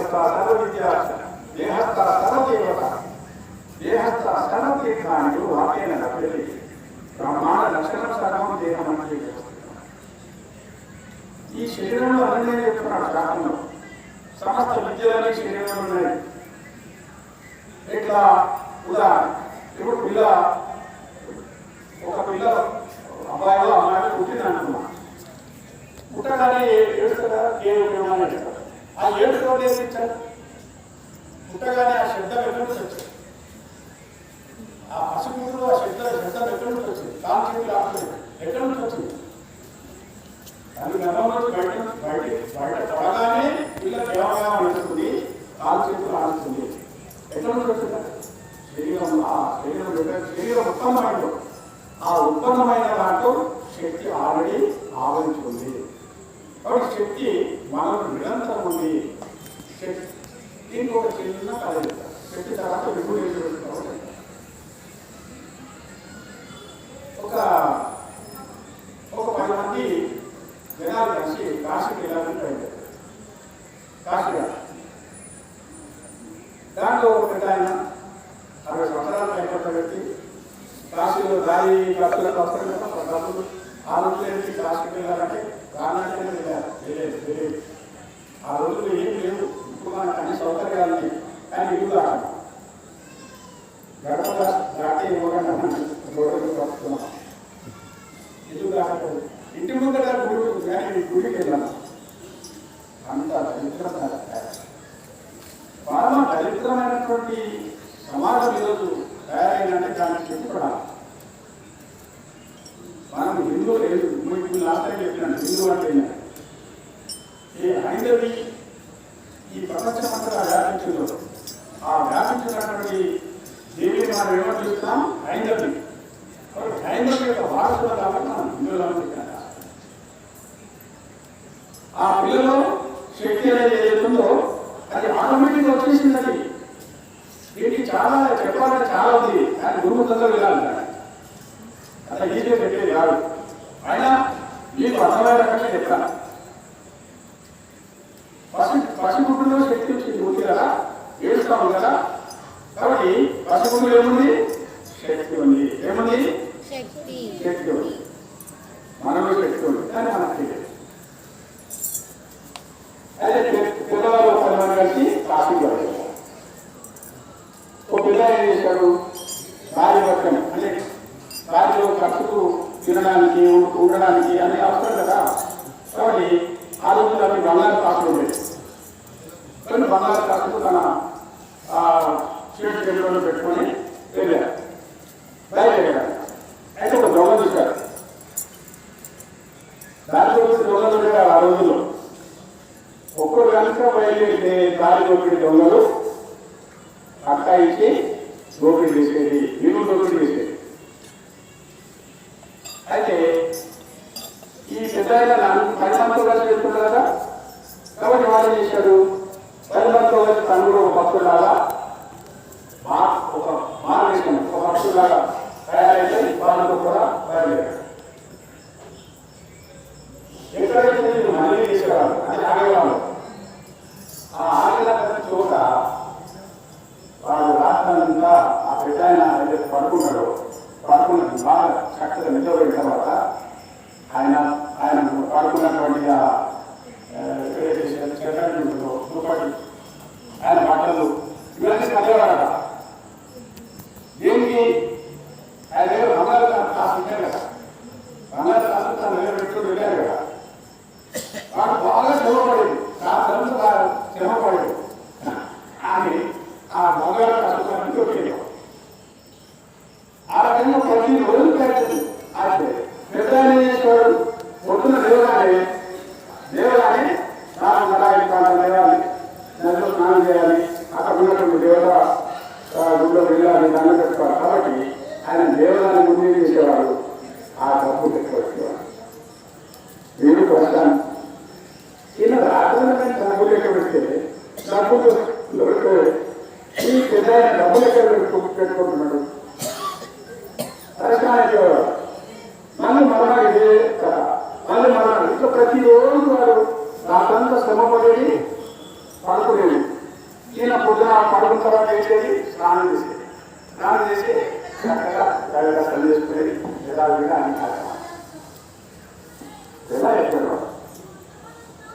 దేహస్థ సర్వవిద్యా దేహస్థ సర్వదేవత దేహస్థ సర్వతీర్థానికి వాక్యన లభ్యతే బ్రహ్మాండ లక్షణం సర్వం దేహం అంటే ఈ శరీరంలో అన్నీ చెప్తున్నాడు శాస్త్రంలో. సమస్త విద్యలన్నీ శరీరంలో ఉన్నాయి. ఇట్లా ఉదాహరణ, ఇప్పుడు ఒక పిల్ల అబ్బాయిలో అమ్మాయిలో పుట్టింది అనుకున్నా, పుట్టగానే ఏడుస్తారా ఏమని అంటారు. ఆ ఏడుకోవడం ఏమి ఇచ్చారు? పుట్టగానే ఆ శబ్దం ఎక్కడి నుంచి వచ్చింది? ఆ పసిపుడు ఆ శబ్దం ఎక్కడి నుంచి వచ్చింది? కాలు చేతులు ఆడుతుంది ఎక్కడి నుంచి వచ్చింది? దాని గర్భంలోకి బయట పడగానే పిల్ల దేవగా ఉంటుంది, కాలు చేతులు ఆడుతుంది. ఎక్కడి నుంచి వచ్చిందా? శరీరం ఉత్పన్నమైంది. ఆ ఉత్పన్నమైన దాంట్లో శక్తి ఆల్రెడీ ఆవరించి ఉంది. కాబట్టి శక్తి మనకు నిరంతరం ఉంది. దీనికి ఒక చిన్న కథ, శక్తి తర్వాత విభూతి పెట్టుకోవాలి. ఒక 10 మంది జనాలు కలిసి కాశీకి వెళ్ళాలని బయలుదేరారు. కాశీగా దాంట్లో ఒక పెద్ద ఆయన 60 సంవత్సరాలు పైపడ్డ వ్యక్తి కాశీలో దారి ఖర్చులకు వస్తారు కదా, డబ్బులు ఆ రోజులు ఏంటి కాశీకి వెళ్ళాలంటే రానాటికైనా వెళ్ళలేదు. ఆ రోజులు ఏం లేవు. ఇప్పుడు మనకు అన్ని సౌకర్యాలని కానీ ఇల్లు కాదు. గడప దాటి ఇవ్వకుండా రోడ్డు వస్తున్నాం. ఇల్లు కాకపోతే ఇంటి ముందర గుడి ఉంటుంది కానీ గుడికి వెళ్ళాను. అంత దరిద్రం పరమ దరిద్రమైనటువంటి సమాజం ఈరోజు తయారైందంటే దాన్ని చెప్పుకోవడం. మనం హిందూ లేదు, మీకు లాస్ట్ చెప్పినాను హిందూ అంటే ఈ హైందవి ఈ ప్రపంచమంతా వ్యాపించిందో ఆ వ్యాపించినటువంటి దేవిని మనం ఏమని చూస్తున్నాం? హైందవి. హైందవి యొక్క వారసులు కాబట్టి మనం హిందువులు అని చెప్పిన ఆ పిల్లలో శక్తి అనేది ఏదైతుందో అది ఆటోమేటిక్గా వచ్చేసింది. దీనికి చాలా చెప్పాలంటే చాలా ఉంది, కానీ గురుముఖంగా వెళ్ళాలి. అట్లా ఈజీగా చెప్పేది కాదు. అయినా మీకు అర్థమయ్యే రకంగా చెప్తాను. పసిగుడ్డులో శక్తి వచ్చింది ఉంది కదా, ఏడుస్తాము కదా. కాబట్టి పసిగుడ్డులో ఏముంది? శక్తి ఉంది. ఏముంది? శక్తి ఉంది. మనలో శక్తి ఉంది, కానీ మనకు తెలియదు. అయితే పిల్లవాళ్ళు 10 మంది కలిసి కాశీకి వెళ్ళారు. ఒక పిల్ల ఏం చేశాడు? భార్య భర్తని అంటే భార్యలో ఖర్చుకు తినడానికి ఉండడానికి అన్ని అవసరం కదా. కాబట్టి ఆ రోజు అవి బంగారు కాసులు ఉండేది. కొన్ని బంగారు కాసులు తన చేతిలో పెట్టుకొని వెళ్ళారు, బయలుదేరారు. అయితే ఒక దొంగ చూశారు. దాంట్లో దొంగలు ఉండేవారు ఆ రోజుల్లో. ఒక్కరు కనుక బయలుదేరితే దారి దోపిడి దొంగలు అట్టాయికి దోపిడి చేసేది, ఇల్లు దోపిడి చేసేది. అయితే ఈ పెద్ద 10 మందితో కలిసి వెళ్తున్నారు కదా. కాబట్టి వాళ్ళు చేశాడు, 10 మందితో కలిసి తను కూడా ఒక భక్తులాగా ఒక మార్గం ఒక భక్తులాగా తయారైతే వాళ్ళతో కూడా బయలుదేరాడు. ఎక్కడైతే నేను మళ్ళీ తీసుకురావాలి అని ఆగేవాళ్ళు. ఆ ఆగిన చోట వాడు రాత్రంతా ఆ పెద్ద ఆయన పడుకున్నాడు. బాగా చక్కగా నిద్రపోయిన తర్వాత ఆయన పడుకున్నటువంటి దుప్పటి ఆయన బట్టలు ఇవన్నీ చదివాడట. దేనికి? ఆయన ఏదో బంగారు కాసు ఉంటారు కదా, బంగారు కాసు తను నిలబెట్టుకుని వెళ్ళారు కదా. వాడు బాగా శ్రమపడేది, రాత్రంతా శ్రమపడేది. కానీ ఆ బంగారు కాసు వచ్చేది. ఆ రకంగా ప్రతి రోజు పెట్టింది. అయితే పెద్ద చేసేవాడు పొద్దున లేవగానే స్నానం లేవాలి, నదిలో స్నానం చేయాలి, అక్కడ ఉన్నటువంటి దేవత గుడిలో వెళ్ళాలి, దండం పెట్టుకోవాలి. కాబట్టి ఆయన దేవదాన్ని ముందు చేసేవాడు. ఆ డబ్బు పెట్టుకొచ్చేవాడు. వీడు వస్తాను ఈయన రాత్రి డబ్బు లెక్క పెడితే డబ్బులు ఈ పెద్ద డబ్బు లెక్క పెట్టుకుంటున్నాడు. మళ్ళీ మరణాలు ఇదే కదా, మళ్ళీ మరణాలు. ఇంకా ప్రతిరోజు వాడు రాత్రంతా శ్రమ పడేది, పడుకునేది. ఈయన పొద్దున పడుకున్న తర్వాత వేసేది స్నానం చేసేది. స్నానం చేసి చక్కగా తల్లి చేసుకునేది యథావిధిగా అన్ని